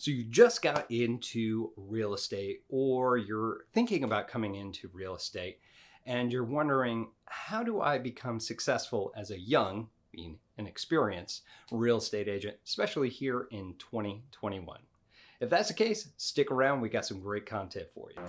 So you just got into real estate, or you're thinking about coming into real estate, and you're wondering, how do I become successful as a young, being an experienced real estate agent, especially here in 2021? If that's the case, stick around. We got some great content for you.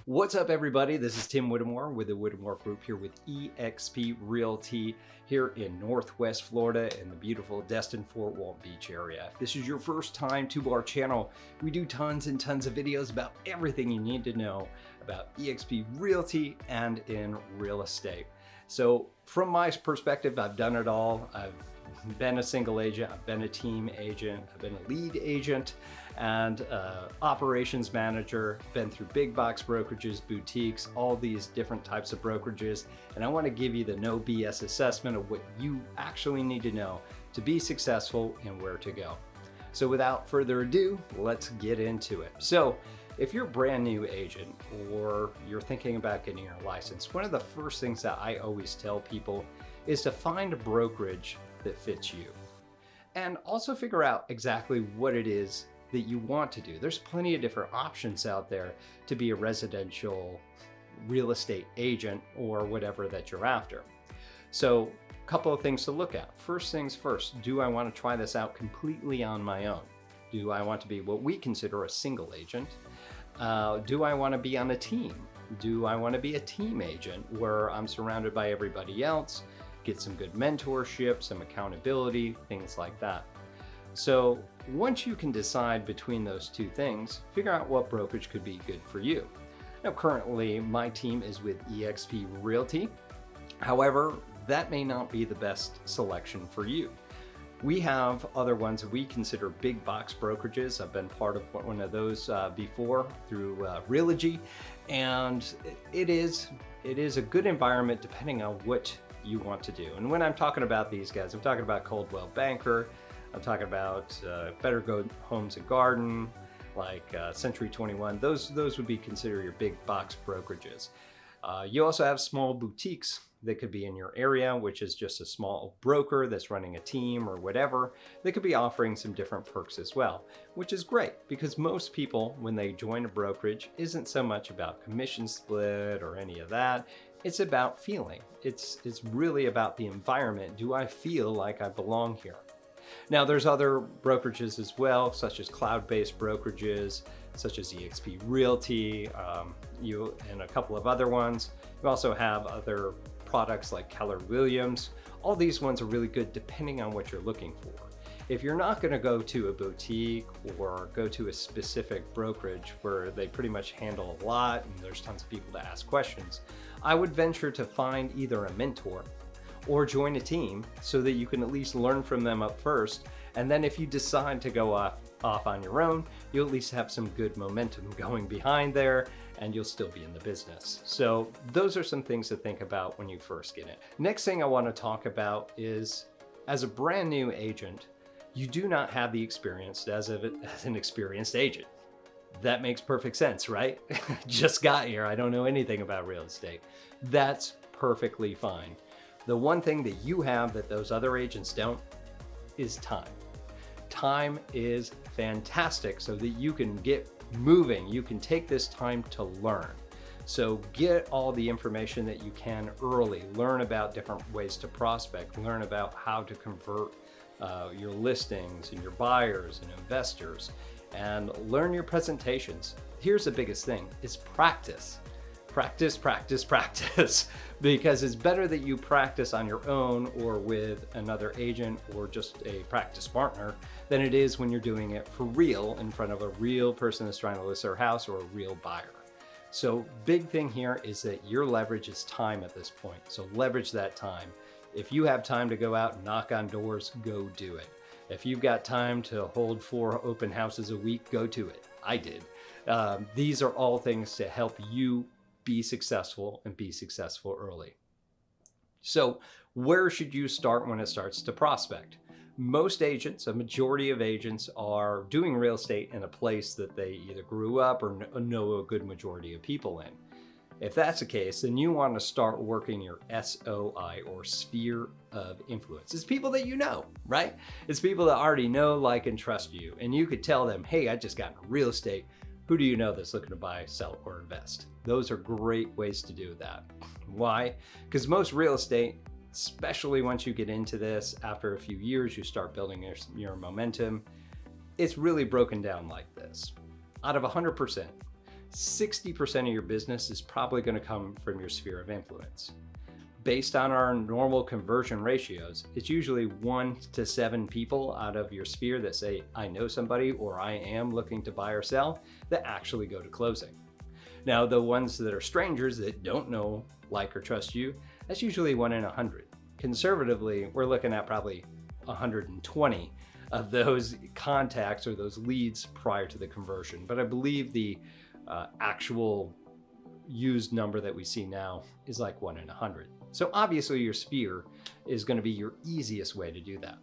What's up, everybody? This is Tim Whittemore with the Whittemore Group here with eXp Realty here in Northwest Florida in the beautiful Destin Fort Walton Beach area. If this is your first time to our channel, we do tons and tons of videos about everything you need to know about eXp Realty and in real estate. So from my perspective, I've done it all. I've been a single agent, I've been a team agent, I've been a lead agent and operations manager, been through big box brokerages, boutiques, all these different types of brokerages. And I want to give you the no BS assessment of what you actually need to know to be successful and where to go. So without further ado, let's get into it. So if you're a brand new agent or you're thinking about getting your license, one of the first things that I always tell people is to find a brokerage that fits you. And also figure out exactly what it is that you want to do. There's plenty of different options out there to be a residential real estate agent or whatever that you're after. So a couple of things to look at. First things first, do I want to try this out completely on my own? Do I want to be what we consider a single agent? Do I want to be on a team? Do I want to be a team agent where I'm surrounded by everybody else, get some good mentorship, some accountability, things like that? So once you can decide between those two things, figure out what brokerage could be good for you. Now, currently my team is with eXp Realty. However, that may not be the best selection for you. We have other ones that we consider big box brokerages. I've been part of one of those before through Realty, and it is a good environment depending on what you want to do. And when I'm talking about these guys, I'm talking about Coldwell Banker, I'm talking about Better Go Homes and Garden, like Century 21. Those would be considered your big box brokerages. You also have small boutiques that could be in your area, which is just a small broker that's running a team or whatever. They could be offering some different perks as well, which is great because most people, when they join a brokerage, isn't so much about commission split or any of that. It's about feeling. It's really about the environment. Do I feel like I belong here? Now, there's other brokerages as well, such as cloud-based brokerages, such as eXp Realty, and a couple of other ones. You also have other products like Keller Williams. All these ones are really good depending on what you're looking for. If you're not going to go to a boutique or go to a specific brokerage where they pretty much handle a lot and there's tons of people to ask questions, I would venture to find either a mentor or join a team so that you can at least learn from them up first. And then if you decide to go off on your own, you'll at least have some good momentum going behind there and you'll still be in the business. So those are some things to think about when you first get in. Next thing I want to talk about is, as a brand new agent, you do not have the experience as an experienced agent. That makes perfect sense, right? Just got here, I don't know anything about real estate. That's perfectly fine. The one thing that you have that those other agents don't is time. Time is fantastic so that you can get moving. You can take this time to learn. So get all the information that you can early. Learn about different ways to prospect. Learn about how to convert your listings and your buyers and investors, and learn your presentations. Here's the biggest thing, is practice. Practice, practice, practice, because it's better that you practice on your own or with another agent or just a practice partner than it is when you're doing it for real in front of a real person that's trying to list their house or a real buyer. So big thing here is that your leverage is time at this point. So leverage that time. If you have time to go out and knock on doors, go do it. If you've got time to hold 4 open houses a week, go to it. I did. These are all things to help you be successful and be successful early. So where should you start when it starts to prospect? Most agents, a majority of agents, are doing real estate in a place that they either grew up or know a good majority of people in. If that's the case, then you want to start working your SOI, or sphere of influence. It's people that you know, right? It's people that already know, like, and trust you. And you could tell them, hey, I just got into real estate. Who do you know that's looking to buy, sell, or invest? Those are great ways to do that. Why? Because most real estate, especially once you get into this, after a few years, you start building your momentum. It's really broken down like this. Out of 100%, 60% of your business is probably going to come from your sphere of influence. Based on our normal conversion ratios, it's usually 1 to 7 people out of your sphere that say, I know somebody, or I am looking to buy or sell, that actually go to closing. Now, the ones that are strangers that don't know, like, or trust you, that's usually 1 in 100. Conservatively, we're looking at probably 120 of those contacts or those leads prior to the conversion. But I believe the actual used number that we see now is like 1 in 100. So obviously your sphere is going to be your easiest way to do that.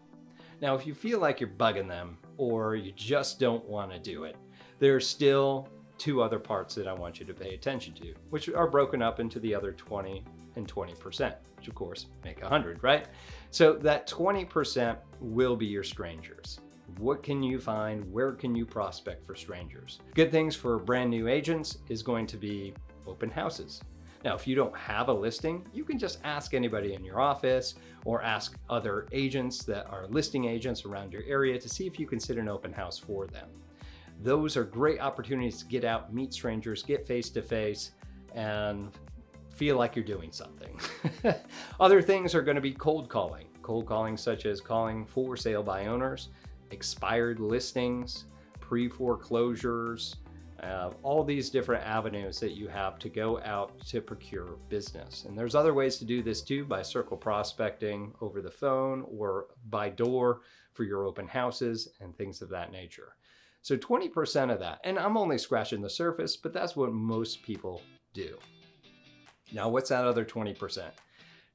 Now, if you feel like you're bugging them or you just don't want to do it, there's still 2 other parts that I want you to pay attention to, which are broken up into the other 20 and 20%, which of course make 100, right? So that 20% will be your strangers. What can you find? Where can you prospect for strangers? Good things for brand new agents is going to be open houses. Now, if you don't have a listing, you can just ask anybody in your office or ask other agents that are listing agents around your area to see if you can sit an open house for them. Those are great opportunities to get out, meet strangers, get face-to-face, and feel like you're doing something. Other things are going to be cold calling. Cold calling such as calling for sale by owners, expired listings, pre-foreclosures, all these different avenues that you have to go out to procure business. And there's other ways to do this too, by circle prospecting over the phone or by door for your open houses and things of that nature. So 20% of that, and I'm only scratching the surface, but that's what most people do. Now, what's that other 20%?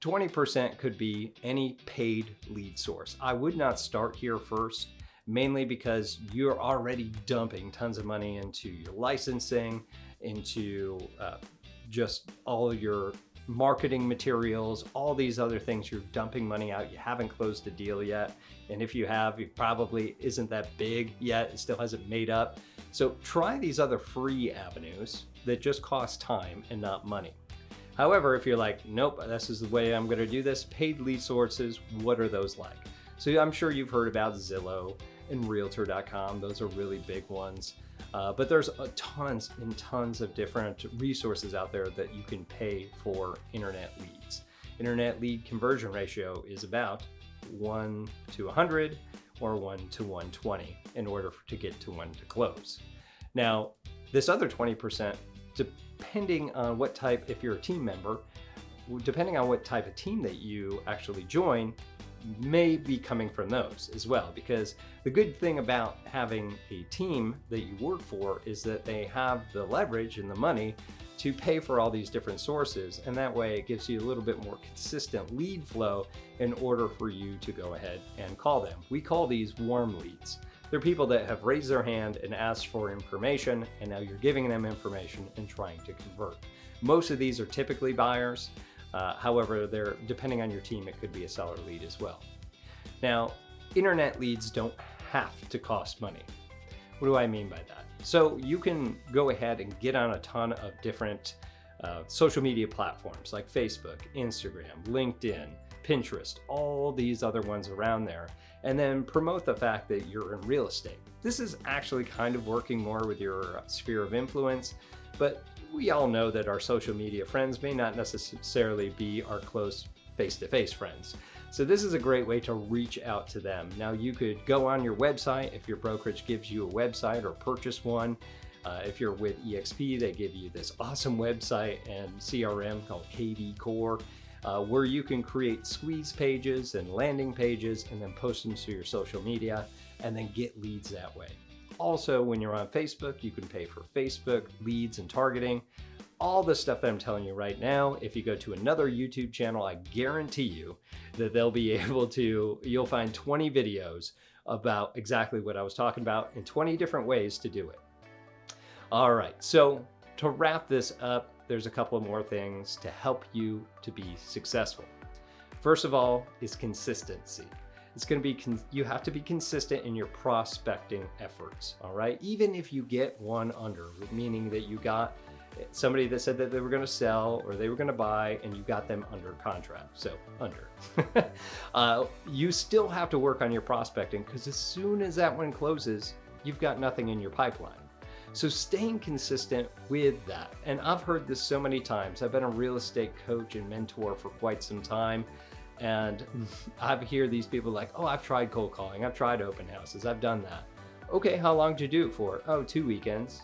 20% could be any paid lead source. I would not start here first, mainly because you're already dumping tons of money into your licensing, into just all your marketing materials, all these other things. You're dumping money out. You haven't closed a deal yet. And if you have, it probably isn't that big yet. It still hasn't made up. So try these other free avenues that just cost time and not money. However, if you're like, nope, this is the way I'm going to do this, paid lead sources, what are those like? So I'm sure you've heard about Zillow and Realtor.com. Those are really big ones. But there's tons and tons of different resources out there that you can pay for internet leads. Internet lead conversion ratio is about 1 to 100 or 1 to 120 in order to get to 1 to close. Now, this other 20%, depending on what type, if you're a team member, depending on what type of team that you actually join, may be coming from those as well. Because the good thing about having a team that you work for is that they have the leverage and the money to pay for all these different sources, and that way it gives you a little bit more consistent lead flow in order for you to go ahead and call them. We call these warm leads. They're people that have raised their hand and asked for information, and now you're giving them information and trying to convert. Most of these are typically buyers. However, they're, depending on your team, it could be a seller lead as well. Now, internet leads don't have to cost money. What do I mean by that? So you can go ahead and get on a ton of different social media platforms like Facebook, Instagram, LinkedIn, Pinterest, all these other ones around there, and then promote the fact that you're in real estate. This is actually kind of working more with your sphere of influence, but we all know that our social media friends may not necessarily be our close face-to-face friends. So this is a great way to reach out to them. Now, you could go on your website if your brokerage gives you a website, or purchase one. If you're with EXP, they give you this awesome website and CRM called KV Core, where you can create squeeze pages and landing pages and then post them to your social media and then get leads that way. Also, when you're on Facebook, you can pay for Facebook leads and targeting. all the stuff that I'm telling you right now, if you go to another YouTube channel, I guarantee you that you'll find 20 videos about exactly what I was talking about and 20 different ways to do it. All right, so to wrap this up, there's a couple of more things to help you to be successful. First of all is consistency. It's going to be, you have to be consistent in your prospecting efforts, all right? Even if you get one under, meaning that you got somebody that said that they were going to sell or they were going to buy and you got them under contract, so under. You still have to work on your prospecting because as soon as that one closes, you've got nothing in your pipeline. So staying consistent with that. And I've heard this so many times. I've been a real estate coach and mentor for quite some time. And I hear these people like, oh, I've tried cold calling. I've tried open houses. I've done that. Okay, how long did you do it for? Oh, 2 weekends.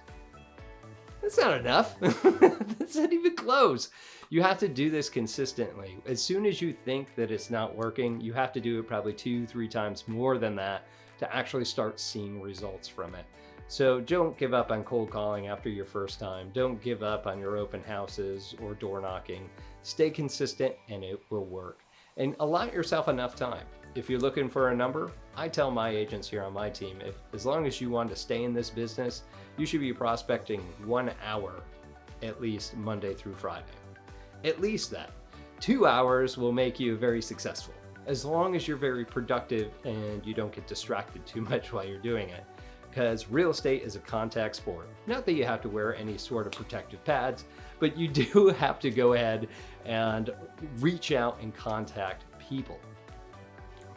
That's not enough. That's not even close. You have to do this consistently. As soon as you think that it's not working, you have to do it probably 2-3 times more than that to actually start seeing results from it. So don't give up on cold calling after your first time. Don't give up on your open houses or door knocking. Stay consistent and it will work. And allot yourself enough time. If you're looking for a number, I tell my agents here on my team, as long as you want to stay in this business, you should be prospecting 1 hour at least Monday through Friday. At least that. 2 hours will make you very successful, as long as you're very productive and you don't get distracted too much while you're doing it. Because real estate is a contact sport. Not that you have to wear any sort of protective pads, but you do have to go ahead and reach out and contact people.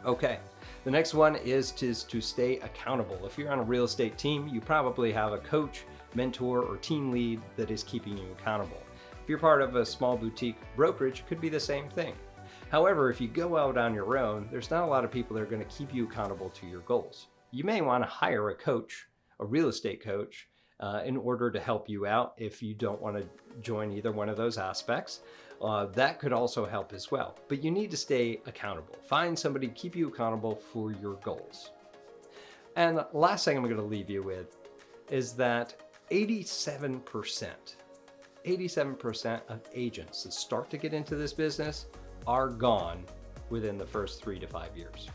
Okay, the next one is to stay accountable. If you're on a real estate team, you probably have a coach, mentor, or team lead that is keeping you accountable. If you're part of a small boutique brokerage, it could be the same thing. However, if you go out on your own, there's not a lot of people that are going to keep you accountable to your goals. You may want to hire a coach, a real estate coach, in order to help you out if you don't want to join either one of those aspects. That could also help as well. But you need to stay accountable. Find somebody to keep you accountable for your goals. And the last thing I'm going to leave you with is that 87% of agents that start to get into this business are gone within the first 3 to 5 years.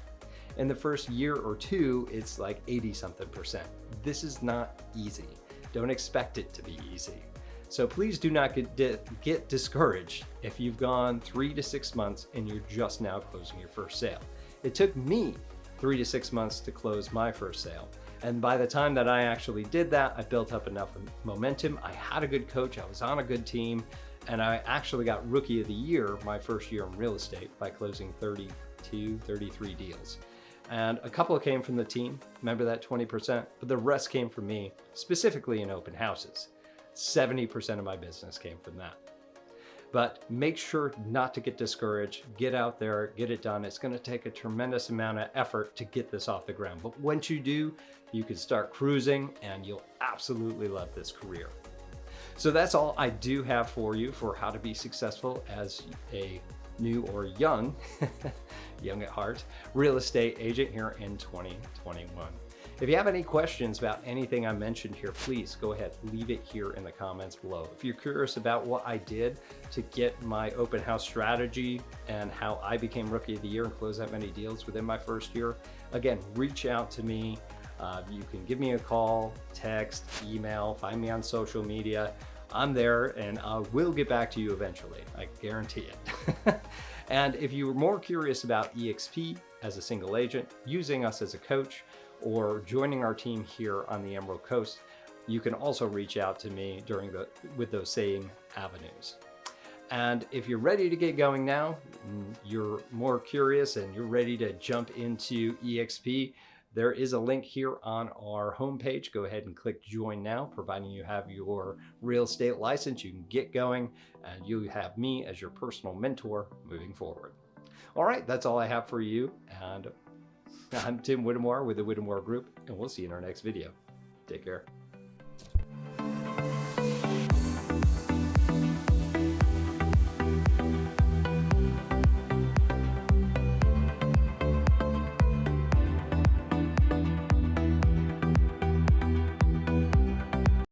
In the first year or two, it's like 80-something%. This is not easy. Don't expect it to be easy. So please do not get discouraged if you've gone 3 to 6 months and you're just now closing your first sale. It took me 3 to 6 months to close my first sale. And by the time that I actually did that, I built up enough momentum. I had a good coach, I was on a good team, and I actually got Rookie of the Year my first year in real estate by closing 32, 33 deals. And a couple came from the team, remember that 20%, but the rest came from me, specifically in open houses. 70% of my business came from that. But make sure not to get discouraged, get out there, get it done. It's gonna take a tremendous amount of effort to get this off the ground. But once you do, you can start cruising and you'll absolutely love this career. So that's all I do have for you for how to be successful as a new or young, young at heart, real estate agent here in 2021. If you have any questions about anything I mentioned here, please go ahead, leave it here in the comments below. If you're curious about what I did to get my open house strategy and how I became Rookie of the Year and closed that many deals within my first year, again, reach out to me. You can give me a call, text, email, find me on social media. I'm there and I will get back to you eventually. I guarantee it. And if you're more curious about EXP as a single agent, using us as a coach, or joining our team here on the Emerald Coast, you can also reach out to me with those same avenues. And if you're ready to get going now, you're more curious and you're ready to jump into EXP, there is a link here on our homepage. Go ahead and click join now. Providing you have your real estate license, you can get going and you have me as your personal mentor moving forward. All right, that's all I have for you. And I'm Tim Whittemore with the Whittemore Group, and we'll see you in our next video. Take care.